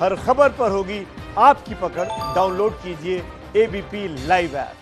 हर खबर पर होगी आपकी पकड़। डाउनलोड कीजिए एबीपी लाइव ऐप।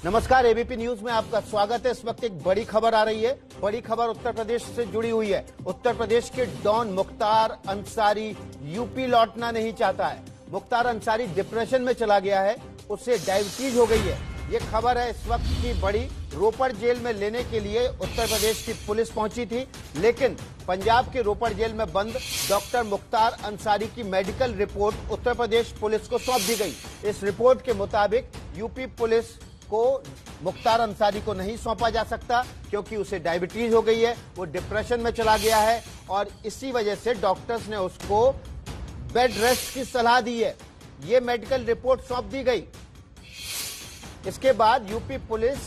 नमस्कार, एबीपी न्यूज में आपका स्वागत है। इस वक्त एक बड़ी खबर आ रही है। बड़ी खबर उत्तर प्रदेश से जुड़ी हुई है। उत्तर प्रदेश के डॉन मुख्तार अंसारी यूपी लौटना नहीं चाहता है। मुख्तार अंसारी डिप्रेशन में चला गया है, उससे डायबिटीज हो गई है। ये खबर है इस वक्त की बड़ी। रोपड़ जेल में लेने के लिए उत्तर प्रदेश की पुलिस पहुंची थी, लेकिन पंजाब के रोपड़ जेल में बंद डॉक्टर मुख्तार अंसारी की medical report Uttar Pradesh police को सौंप दी गई। इस रिपोर्ट के मुताबिक यूपी पुलिस को मुख्तार अंसारी को नहीं सौंपा जा सकता, क्योंकि उसे डायबिटीज हो गई है, वो डिप्रेशन में चला गया है और इसी वजह से डॉक्टर्स ने उसको बेड रेस्ट की सलाह दी है। ये मेडिकल रिपोर्ट सौंप दी गई। इसके बाद यूपी पुलिस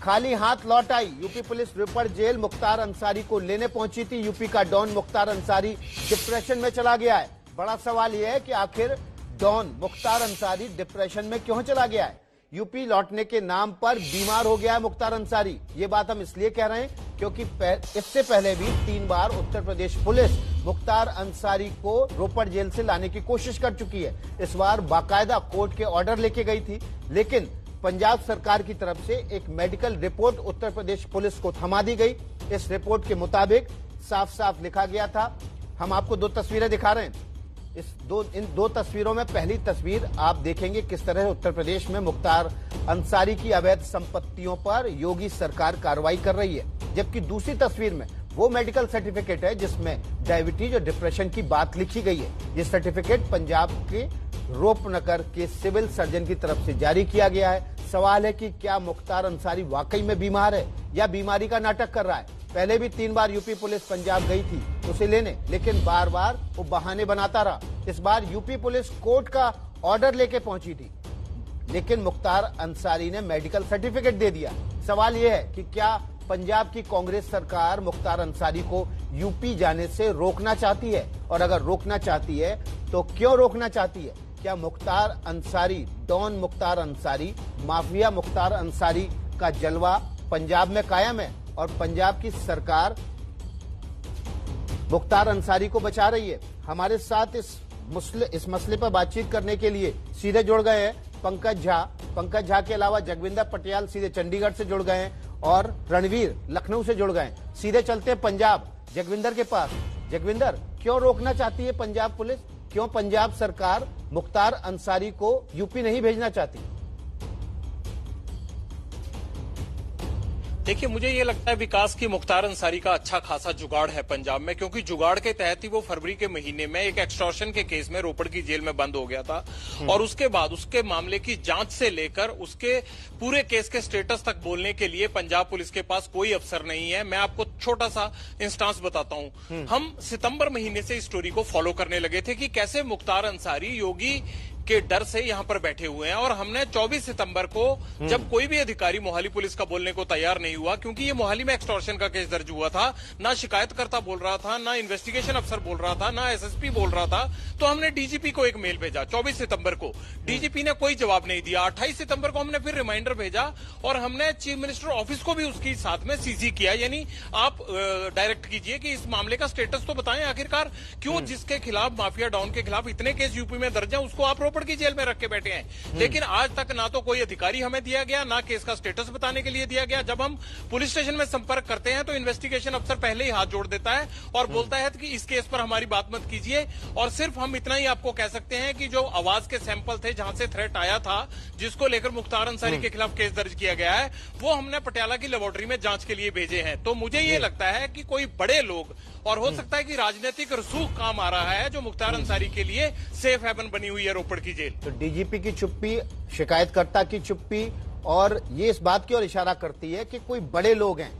खाली हाथ लौट आई। यूपी पुलिस रोपड़ जेल मुख्तार अंसारी को लेने पहुंची थी। यूपी का डॉन मुख्तार अंसारी डिप्रेशन में चला गया है। बड़ा सवाल यह है कि आखिर डॉन मुख्तार अंसारी डिप्रेशन में क्यों चला गया है। यूपी लौटने के नाम पर बीमार हो गया है मुख्तार अंसारी। ये बात हम इसलिए कह रहे हैं क्योंकि इससे पहले भी 3 बार उत्तर प्रदेश पुलिस मुख्तार अंसारी को रोपड़ जेल से लाने की कोशिश कर चुकी है। इस बार बाकायदा कोर्ट के ऑर्डर लेके गई थी, लेकिन पंजाब सरकार की तरफ से एक medical report Uttar Pradesh police को थमा दी गई। इस रिपोर्ट के मुताबिक साफ साफ लिखा गया था। हम आपको 2 तस्वीरें दिखा रहे हैं। इन दो तस्वीरों में पहली तस्वीर आप देखेंगे किस तरह उत्तर प्रदेश में मुख्तार अंसारी की अवैध संपत्तियों पर योगी सरकार कार्रवाई कर रही है, जबकि दूसरी तस्वीर में वो मेडिकल सर्टिफिकेट है जिसमें डायबिटीज और डिप्रेशन की बात लिखी गई है। ये सर्टिफिकेट पंजाब के रूपनगर के सिविल सर्जन की तरफ से जारी किया गया है। सवाल है कि क्या मुख्तार अंसारी वाकई में बीमार है या बीमारी का नाटक कर रहा है। पहले भी 3 बार यूपी पुलिस पंजाब गई थी उसे लेने, लेकिन बार बार वो बहाने बनाता रहा। इस बार यूपी पुलिस कोर्ट का ऑर्डर लेके पहुंची थी, लेकिन मुख्तार अंसारी ने मेडिकल सर्टिफिकेट दे दिया। सवाल यह है कि क्या पंजाब की कांग्रेस सरकार मुख्तार अंसारी को यूपी जाने से रोकना चाहती है, और अगर रोकना चाहती है तो क्यों रोकना चाहती है। क्या मुख्तार अंसारी, डॉन मुख्तार अंसारी, माफिया मुख्तार अंसारी का जलवा पंजाब में कायम है और पंजाब की सरकार मुख्तार अंसारी को बचा रही है। हमारे साथ इस मसले पर बातचीत करने के लिए सीधे जुड़ गए हैं पंकज झा। पंकज झा के अलावा जगविंदर पटियाल सीधे चंडीगढ़ से जुड़ गए हैं और रणवीर लखनऊ से जुड़ गए। सीधे चलते हैं पंजाब, जगविंदर के पास। जगविंदर, क्यों रोकना चाहती है पंजाब पुलिस, क्यों पंजाब सरकार मुख्तार अंसारी को यूपी नहीं भेजना चाहती? देखिए, मुझे ये लगता है विकास की मुख्तार अंसारी का अच्छा खासा जुगाड़ है पंजाब में, क्योंकि जुगाड़ के तहत ही वो फरवरी के महीने में एक एक्सटॉर्शन के केस में रोपड़ की जेल में बंद हो गया था और उसके बाद उसके मामले की जांच से लेकर उसके पूरे केस के स्टेटस तक बोलने के लिए पंजाब पुलिस के पास कोई अफसर नहीं है। मैं आपको छोटा सा इंस्टांस बताता हूं। हम सितंबर महीने से इस स्टोरी को फॉलो करने लगे थे कि कैसे मुख्तार अंसारी योगी के डर से यहां पर बैठे हुए हैं, और हमने 24 सितंबर को जब कोई भी अधिकारी मोहाली पुलिस का बोलने को तैयार नहीं हुआ, क्योंकि ये मोहाली में एक्सटॉर्शन का केस दर्ज हुआ था, ना शिकायतकर्ता बोल रहा था, ना इन्वेस्टिगेशन अफसर बोल रहा था, ना एसएसपी बोल रहा था, तो हमने डीजीपी को एक मेल भेजा 24 सितंबर को। डीजीपी ने कोई जवाब नहीं दिया। 28 सितंबर को हमने फिर रिमाइंडर भेजा और हमने चीफ मिनिस्टर ऑफिस को भी उसकी साथ में सीसी किया, यानी आप डायरेक्ट कीजिए कि इस मामले का स्टेटस तो बताएं आखिरकार, क्यों जिसके खिलाफ, माफिया डॉन के खिलाफ इतने केस यूपी में दर्ज है, उसको आप रोपड़ की जेल में रख के बैठे हैं। लेकिन आज तक ना तो कोई अधिकारी हमें दिया गया, ना केस का स्टेटस बताने के लिए दिया गया। जब हम पुलिस स्टेशन में संपर्क करते हैं तो इन्वेस्टिगेशन अफसर पहले ही हाथ जोड़ देता है और बोलता है कि इस केस पर हमारी बात मत कीजिए। और सिर्फ हम इतना ही आपको कह सकते हैं कि जो आवाज के सैंपल थे जहां से थ्रेट आया था, जिसको लेकर मुख्तार अंसारी के खिलाफ केस दर्ज किया गया है, वो हमने पटियाला की लेबोरेटरी में जांच के लिए भेजे हैं। तो मुझे ये लगता है कि कोई बड़े लोग, और हो सकता है कि राजनीतिक रसूख काम आ रहा है, जो मुख्तार अंसारी के लिए सेफ हेवन बनी हुई है रोपड़ की जेल। तो डीजीपी की चुप्पी, शिकायतकर्ता की चुप्पी, और ये इस बात की ओर इशारा करती है कि कोई बड़े लोग हैं,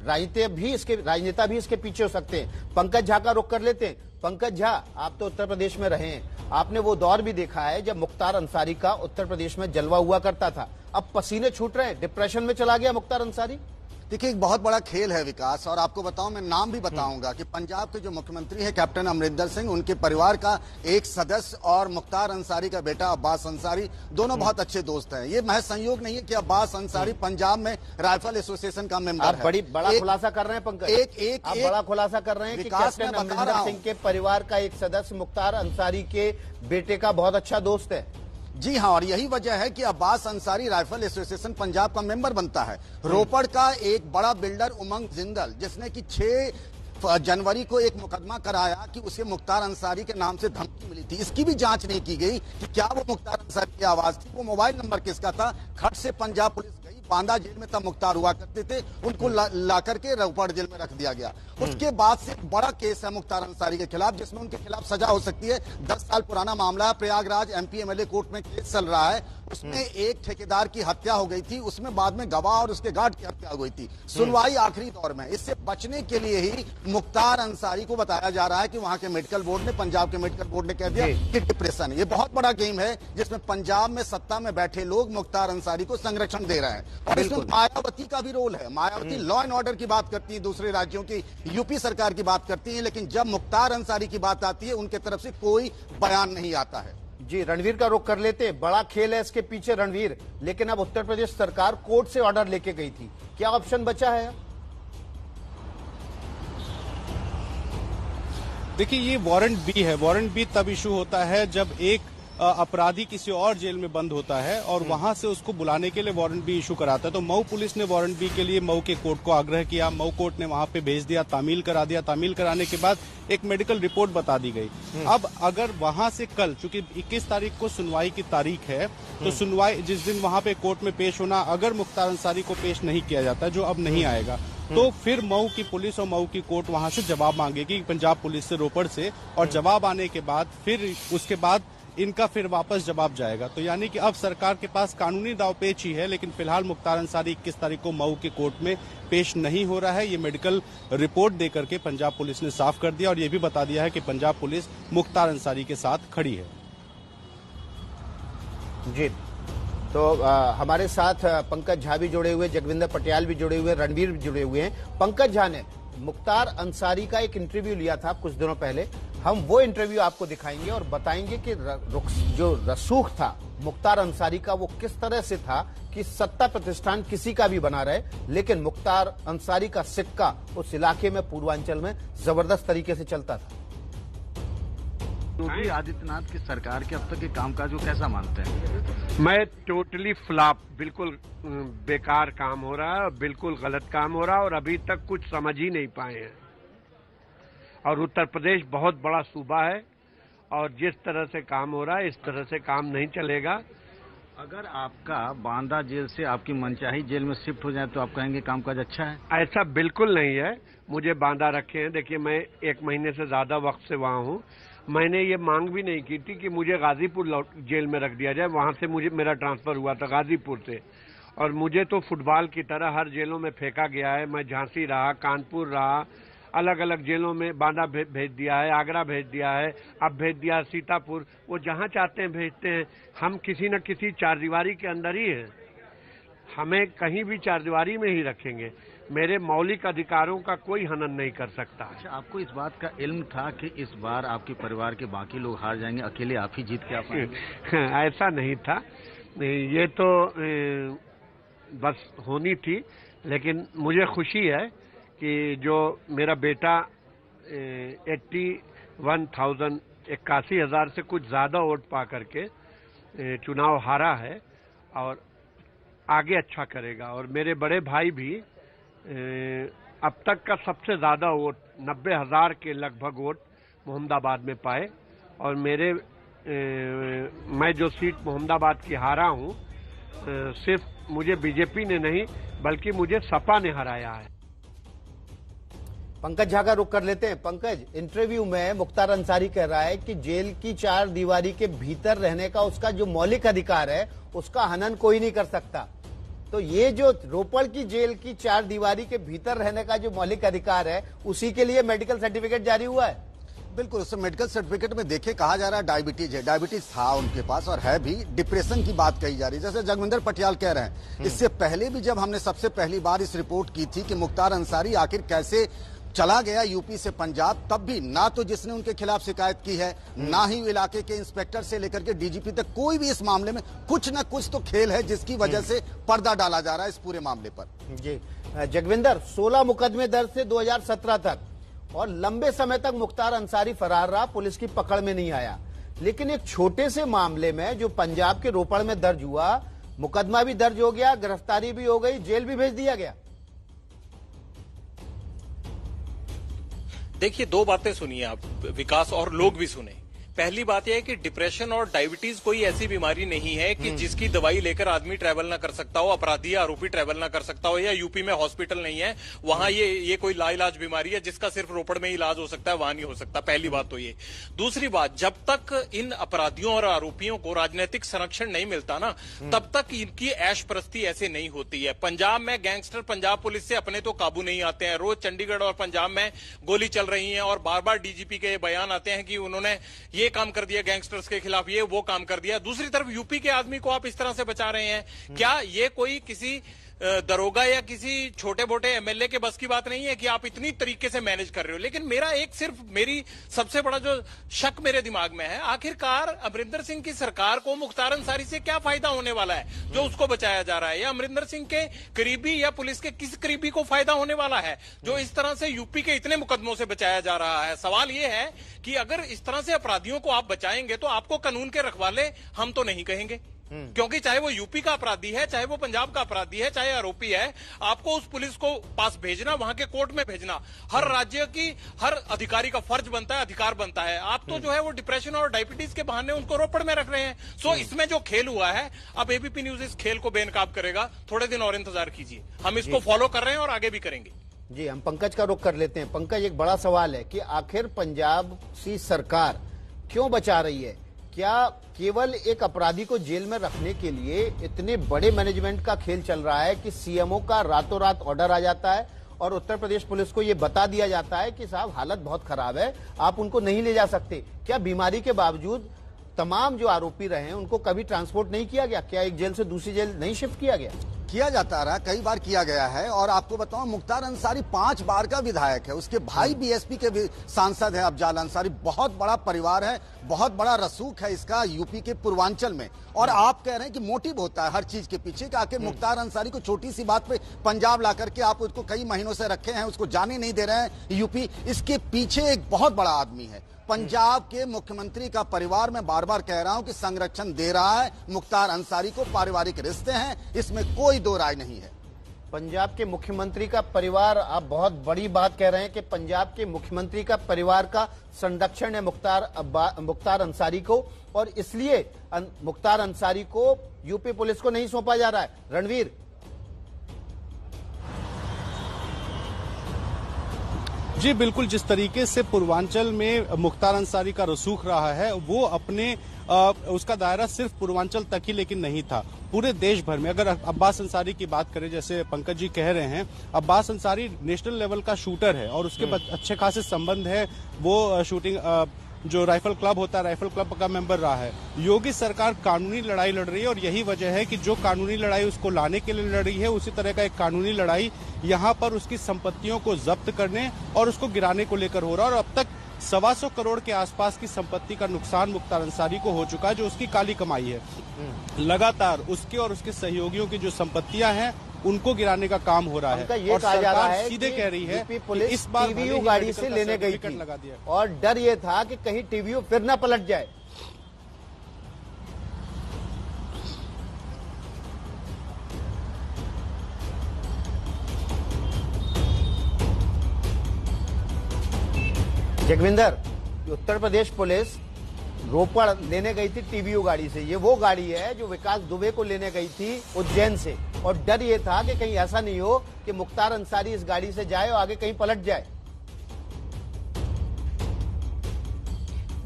राजनेता भी इसके पीछे हो सकते हैं। पंकज झा का रुख कर लेते हैं। पंकज झा, आप तो उत्तर प्रदेश में रहे हैं, आपने वो दौर भी देखा है जब मुख्तार अंसारी का उत्तर प्रदेश में जलवा हुआ करता था। अब पसीने छूट रहे हैं, डिप्रेशन में चला गया मुख्तार अंसारी। देखिए, एक बहुत बड़ा खेल है विकास, और आपको बताऊं, मैं नाम भी बताऊंगा कि पंजाब के जो मुख्यमंत्री हैं कैप्टन अमरिंदर सिंह, उनके परिवार का एक सदस्य और मुख्तार अंसारी का बेटा अब्बास अंसारी दोनों बहुत अच्छे दोस्त हैं। ये महज संयोग नहीं है कि अब्बास अंसारी पंजाब में राइफल एसोसिएशन का मेंबर है। बड़ा खुलासा कर रहे हैं पंकज, आप बड़ा खुलासा कर रहे हैं कि कैप्टन अमरिंदर सिंह के परिवार का एक सदस्य मुख्तार अंसारी के बेटे का बहुत अच्छा दोस्त है। जी हाँ, और यही वजह है कि अब्बास अंसारी राइफल एसोसिएशन पंजाब का मेंबर बनता है। रोपड़ का एक बड़ा बिल्डर उमंग जिंदल, जिसने कि 6 जनवरी को एक मुकदमा कराया कि उसे मुख्तार अंसारी के नाम से धमकी मिली थी, इसकी भी जांच नहीं की गई कि क्या वो मुख्तार अंसारी की आवाज थी, वो मोबाइल नंबर किसका था। खट से पंजाब पुलिस गई, बांदा जेल में तब मुख्तार हुआ करते थे, उनको ला करके रोपड़ जेल में रख दिया गया। उसके बाद से बड़ा केस है मुख्तार अंसारी के खिलाफ, जिसमें उनके खिलाफ सजा हो सकती है। 10 साल पुराना मामला है, प्रयागराज MP MLA कोर्ट में केस चल रहा है। उसमें एक ठेकेदार की हत्या हो गई थी, उसमें बाद में गवाह और उसके गार्ड की हत्या हो गई थी। सुनवाई आखिरी दौर में। इससे बचने के लिए ही मुख्तार अंसारी को बताया जा रहा है कि वहां के मेडिकल बोर्ड ने, पंजाब के मेडिकल बोर्ड ने कह दिया कि डिप्रेशन है। ये बहुत बड़ा गेम है जिसमें पंजाब में सत्ता में बैठे लोग मुख्तार अंसारी को संरक्षण दे रहे हैं, और इसमें मायावती का भी रोल है। मायावती लॉ एंड ऑर्डर की बात करती है, दूसरे राज्यों की, यूपी सरकार की बात करती है, लेकिन जब मुख्तार अंसारी की बात आती है उनके तरफ से कोई बयान नहीं आता है। जी, रणवीर का रुख कर लेते हैं। बड़ा खेल है इसके पीछे रणवीर, लेकिन अब उत्तर प्रदेश सरकार कोर्ट से ऑर्डर लेके गई थी, क्या ऑप्शन बचा है? देखिए, ये वारंट बी है। वारंट बी तब इशू होता है जब एक अपराधी किसी और जेल में बंद होता है और वहां से उसको बुलाने के लिए वारंट बी इशू कराता है। तो मऊ पुलिस ने वारंट बी के लिए मऊ के कोर्ट को आग्रह किया, मऊ कोर्ट ने वहां पे भेज दिया, तामील करा दिया। तामील कराने के बाद एक मेडिकल रिपोर्ट बता दी गई। अब अगर वहां से कल, चूंकि 21 तारीख को सुनवाई की तारीख है, तो सुनवाई जिस दिन वहां पे कोर्ट में पेश होना, अगर मुख्तार अंसारी को पेश नहीं किया जाता, जो अब नहीं आएगा, तो फिर मऊ की पुलिस और मऊ की कोर्ट वहां से जवाब मांगेगी पंजाब पुलिस से, रोपड़ से, और जवाब आने के बाद फिर उसके बाद इनका फिर वापस जवाब जाएगा। तो यानी कि अब सरकार के पास कानूनी दावपेच ही है, लेकिन फिलहाल मुख्तार अंसारी 21 तारीख को मऊ के कोर्ट में पेश नहीं हो रहा है। ये मेडिकल रिपोर्ट देकर के पंजाब पुलिस ने साफ कर दिया और ये भी बता दिया है कि पंजाब पुलिस मुख्तार अंसारी के साथ खड़ी है। जी, तो हमारे साथ पंकज झा भी जुड़े हुए, जगविंदर पटियाल भी जुड़े हुए, रणवीर भी जुड़े हुए हैं। पंकज झा ने मुख्तार अंसारी का एक इंटरव्यू लिया था कुछ दिनों पहले, हम वो इंटरव्यू आपको दिखाएंगे और बताएंगे कि जो रसूख था मुख्तार अंसारी का, वो किस तरह से था कि सत्ता प्रतिष्ठान किसी का भी बना रहे, लेकिन मुख्तार अंसारी का सिक्का उस इलाके में, पूर्वांचल में जबरदस्त तरीके से चलता था। योगी आदित्यनाथ की सरकार के अब तक के कामकाज को कैसा मानते हैं? मैं टोटली फ्लॉप, बिल्कुल बेकार काम हो रहा है, बिल्कुल गलत काम हो रहा है, और अभी तक कुछ समझ ही नहीं पाए हैं। और उत्तर प्रदेश बहुत बड़ा सूबा है, और जिस तरह से काम हो रहा है इस तरह से काम नहीं चलेगा। अगर आपका बांदा जेल से आपकी मनचाही जेल में शिफ्ट हो जाए तो आप कहेंगे कामकाज अच्छा है? ऐसा बिल्कुल नहीं है। मुझे बांदा रखे हैं, देखिए मैं 1 महीने से ज्यादा वक्त से वहां हूं। मैंने ये मांग भी नहीं की थी कि मुझे गाजीपुर जेल में रख दिया जाए, वहां से मुझे मेरा ट्रांसफर हुआ था गाजीपुर से, और मुझे तो फुटबॉल की तरह हर जेलों में फेंका गया है। मैं झांसी रहा, कानपुर रहा, अलग अलग जेलों में, बांदा भेज दिया है, आगरा भेज दिया है, अब भेज दिया सीतापुर। वो जहां चाहते हैं भेजते हैं। हम किसी न किसी चारदीवारी के अंदर ही हैं, हमें कहीं भी चारदीवारी में ही रखेंगे। मेरे मौलिक अधिकारों का कोई हनन नहीं कर सकता। अच्छा, आपको इस बात का इल्म था कि इस बार आपके परिवार के बाकी लोग हार जाएंगे, अकेले आप ही जीत के आ पाएंगे? ऐसा नहीं था, ये तो बस होनी थी। लेकिन मुझे खुशी है कि जो मेरा बेटा 81,000 से कुछ ज्यादा वोट पा करके चुनाव हारा है और आगे अच्छा करेगा। और मेरे बड़े भाई भी अब तक का सबसे ज्यादा वोट, 90,000 के लगभग वोट मोहम्मदाबाद में पाए। और मैं जो सीट मोहम्मदाबाद की हारा हूं, सिर्फ मुझे बीजेपी ने नहीं बल्कि मुझे सपा ने हराया है। पंकज झा का रुख कर लेते हैं। पंकज, इंटरव्यू में मुख्तार अंसारी कह रहा है कि जेल की 4 दीवारी के भीतर रहने का उसका जो मौलिक अधिकार है उसका हनन कोई नहीं कर सकता। तो ये जो रोपड़ की जेल की 4 दीवारी के भीतर रहने का जो मौलिक अधिकार है, उसी के लिए मेडिकल सर्टिफिकेट जारी हुआ है। बिल्कुल, उससे मेडिकल सर्टिफिकेट में देखे कहा जा रहा है डायबिटीज है, डायबिटीज था उनके पास और है भी। डिप्रेशन की बात कही जा रही है, जैसे जगविंदर पटियाल कह रहे हैं। इससे पहले भी जब हमने सबसे पहली बार इस रिपोर्ट की थी कि मुख्तार अंसारी आखिर कैसे चला गया यूपी से पंजाब, तब भी ना तो जिसने उनके खिलाफ शिकायत की है, ना ही इलाके के इंस्पेक्टर से लेकर के डीजीपी तक कोई भी इस मामले में कुछ न कुछ तो खेल है, जिसकी वजह से पर्दा डाला जा रहा है इस पूरे मामले पर। जी जगविंदर, 16 मुकदमे दर्ज थे 2017 तक और लंबे समय तक मुख्तार अंसारी फरार रहा, पुलिस की पकड़ में नहीं आया। लेकिन एक छोटे से मामले में जो पंजाब के रोपड़ में दर्ज हुआ, मुकदमा भी दर्ज हो गया, गिरफ्तारी भी हो गई, जेल भी भेज दिया गया। देखिए, दो बातें सुनिए आप विकास, और लोग भी सुने। पहली बात यह है कि डिप्रेशन और डायबिटीज कोई ऐसी बीमारी नहीं है कि जिसकी दवाई लेकर आदमी ट्रैवल ना कर सकता हो, अपराधी या आरोपी ट्रैवल ना कर सकता हो, या यूपी में हॉस्पिटल नहीं है वहां ये कोई लाइलाज बीमारी है जिसका सिर्फ रोपड़ में इलाज हो सकता है, वहां नहीं हो सकता। पहली बात तो ये। दूसरी बात, जब तक इन अपराधियों और आरोपियों को राजनीतिक संरक्षण नहीं मिलता ना, तब तक इनकी ऐश परस्ती ऐसे नहीं होती है। पंजाब में गैंगस्टर पंजाब पुलिस से अपने तो काबू नहीं आते हैं। रोज चंडीगढ़ और पंजाब में गोली चल रही है और बार बार डीजीपी के बयान आते हैं कि उन्होंने ये काम कर दिया गैंगस्टर्स के खिलाफ, ये वो काम कर दिया। दूसरी तरफ यूपी के आदमी को आप इस तरह से बचा रहे हैं। क्या ये कोई किसी दरोगा या किसी छोटे मोटे एमएलए के बस की बात नहीं है कि आप इतनी तरीके से मैनेज कर रहे हो? लेकिन मेरी सबसे बड़ा जो शक मेरे दिमाग में है, आखिरकार अमरिंदर सिंह की सरकार को मुख्तार अंसारी से क्या फायदा होने वाला है जो उसको बचाया जा रहा है? या अमरिंदर सिंह के करीबी या पुलिस के किस करीबी को फायदा होने वाला है जो इस तरह से यूपी के इतने मुकदमों से बचाया जा रहा है? सवाल यह है कि अगर इस तरह से अपराधियों को आप बचाएंगे तो आपको कानून के रखवाले हम तो नहीं कहेंगे, क्योंकि चाहे वो यूपी का अपराधी है, चाहे वो पंजाब का अपराधी है, चाहे आरोपी है, आपको उस पुलिस को पास भेजना, वहां के कोर्ट में भेजना हर राज्य की हर अधिकारी का फर्ज बनता है, अधिकार बनता है। आप तो जो है वो डिप्रेशन और डायबिटीज के बहाने उनको रोपड़ में रख रहे हैं। सो इसमें जो खेल हुआ है, अब एबीपी न्यूज इस खेल को बेनकाब करेगा। थोड़े दिन और इंतजार कीजिए, हम इसको फॉलो कर रहे हैं और आगे भी करेंगे। जी, हम पंकज का रुख कर लेते हैं। पंकज, एक बड़ा सवाल है कि आखिर पंजाब की सरकार क्यों बचा रही है? क्या केवल एक अपराधी को जेल में रखने के लिए इतने बड़े मैनेजमेंट का खेल चल रहा है कि सीएमओ का रातों रात ऑर्डर आ जाता है और उत्तर प्रदेश पुलिस को यह बता दिया जाता है कि साहब हालत बहुत खराब है, आप उनको नहीं ले जा सकते? क्या बीमारी के बावजूद तमाम जो आरोपी रहे हैं उनको कभी ट्रांसपोर्ट नहीं किया गया? क्या एक जेल से दूसरी जेल नहीं शिफ्ट किया गया? किया जाता रहा, कई बार किया गया है। और आपको बताऊं, मुख्तार अंसारी 5 बार का विधायक है, उसके भाई बीएसपी के भी सांसद है अफजाल अंसारी। बहुत बड़ा परिवार है, बहुत बड़ा रसूख है इसका यूपी के पूर्वांचल में। और आप कह रहे हैं कि मोटिव होता है हर चीज के पीछे कि आखिर मुख्तार अंसारी को छोटी सी बात पे पंजाब ला करके आप उसको कई महीनों से रखे हैं, उसको जाने नहीं दे रहे हैं यूपी। इसके पीछे एक बहुत बड़ा आदमी है। पंजाब के मुख्यमंत्री का परिवार, मैं बार बार कह रहा हूं कि संरक्षण दे रहा है मुख्तार अंसारी को। पारिवारिक रिश्ते हैं, इसमें कोई दो राय नहीं है। पंजाब के मुख्यमंत्री का परिवार, आप बहुत बड़ी बात कह रहे हैं कि पंजाब के मुख्यमंत्री का परिवार का संरक्षण है मुख्तार अंसारी को, और इसलिए मुख्तार अंसारी को यूपी पुलिस को नहीं सौंपा जा रहा है। रणवीर, जी बिल्कुल, जिस तरीके से पूर्वांचल में मुख्तार अंसारी का रसूख रहा है, वो अपने उसका दायरा सिर्फ पूर्वांचल तक ही लेकिन नहीं था, पूरे देश भर में। अगर अब्बास अंसारी की बात करें, जैसे पंकज जी कह रहे हैं, अब्बास अंसारी नेशनल लेवल का शूटर है और उसके अच्छे खासे संबंध है। वो शूटिंग जो राइफल क्लब होता है, राइफल क्लब का मेंबर रहा है। योगी सरकार कानूनी लड़ाई लड़ रही है और यही वजह है कि जो कानूनी लड़ाई उसको लाने के लिए लड़ रही है, उसी तरह का एक कानूनी लड़ाई यहाँ पर उसकी संपत्तियों को जब्त करने और उसको गिराने को लेकर हो रहा है। और अब तक 125 करोड़ के आसपास की संपत्ति का नुकसान मुख्तार अंसारी को हो चुका है, जो उसकी काली कमाई है। लगातार उसके और उसके सहयोगियों की जो संपत्तियां हैं उनको गिराने का काम हो रहा है। ये कहा जा रहा है सीधे कह रही है कि पुलिस इस बार टीवीयू गाड़ी से लेने गई थी और डर ये था कि कहीं टीवीयू फिर ना पलट जाए। जगविंदर, उत्तर प्रदेश पुलिस रोपड़ लेने गई थी टीवीयू गाड़ी से। ये वो गाड़ी है जो विकास दुबे को लेने गई थी उज्जैन से, और डर ये था कि कहीं ऐसा नहीं हो कि मुख्तार अंसारी इस गाड़ी से जाए और आगे कहीं पलट जाए।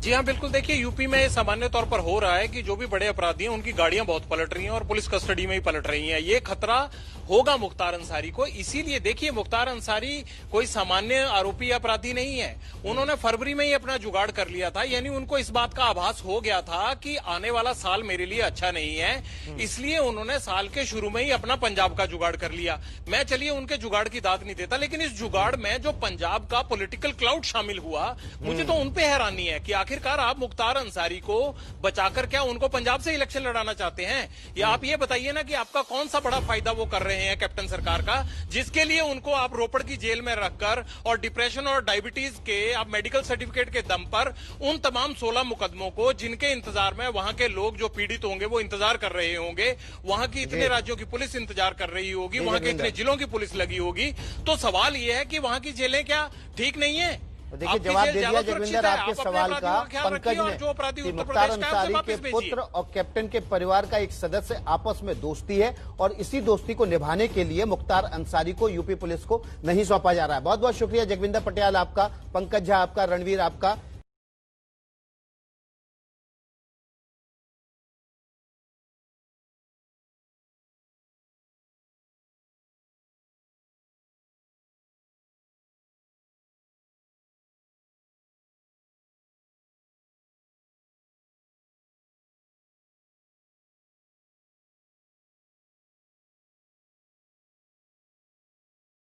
जी हाँ, बिल्कुल। देखिए, यूपी में सामान्य तौर पर हो रहा है कि जो भी बड़े अपराधी हैं उनकी गाड़ियां बहुत पलट रही हैं और पुलिस कस्टडी में ही पलट रही हैं। ये खतरा होगा मुख्तार अंसारी को। इसीलिए देखिए, मुख्तार अंसारी कोई सामान्य आरोपी अपराधी नहीं है। उन्होंने फरवरी में ही अपना जुगाड़ कर लिया था, यानी उनको इस बात का आभास हो गया था कि आने वाला साल मेरे लिए अच्छा नहीं है, इसलिए उन्होंने साल के शुरू में ही अपना पंजाब का जुगाड़ कर लिया। मैं चलिए उनके जुगाड़ की दाद नहीं देता, लेकिन इस जुगाड़ में जो पंजाब का पॉलिटिकल क्लाउड शामिल हुआ, मुझे तो उन पे हैरानी है कि आखिरकार आप मुख्तार अंसारी को बचाकर क्या उनको पंजाब से इलेक्शन लड़ाना चाहते हैं? या आप ये बताइए ना कि आपका कौन सा बड़ा फायदा वो कर रहे हैं कैप्टन सरकार का, जिसके लिए उनको आप रोपड़ की जेल में रखकर और डिप्रेशन और डायबिटीज के आप मेडिकल सर्टिफिकेट के दम पर उन तमाम 16 मुकदमों को, जिनके इंतजार में वहां के लोग जो पीड़ित होंगे वो इंतजार कर रहे होंगे, वहां की इतने राज्यों की पुलिस इंतजार कर रही होगी, वहां के इतने जिलों की पुलिस लगी होगी, तो सवाल ये है कि वहां की जेलें क्या ठीक नहीं है? देखिए, जवाब दे दिया जगविंदर आपके सवाल का पंकज ने कि मुख्तार अंसारी के पुत्र और कैप्टन के परिवार का एक सदस्य आपस में दोस्ती है और इसी दोस्ती को निभाने के लिए मुख्तार अंसारी को यूपी पुलिस को नहीं सौंपा जा रहा है। बहुत बहुत शुक्रिया जगविंदर पटियाल आपका, पंकज झा आपका, रणवीर आपका।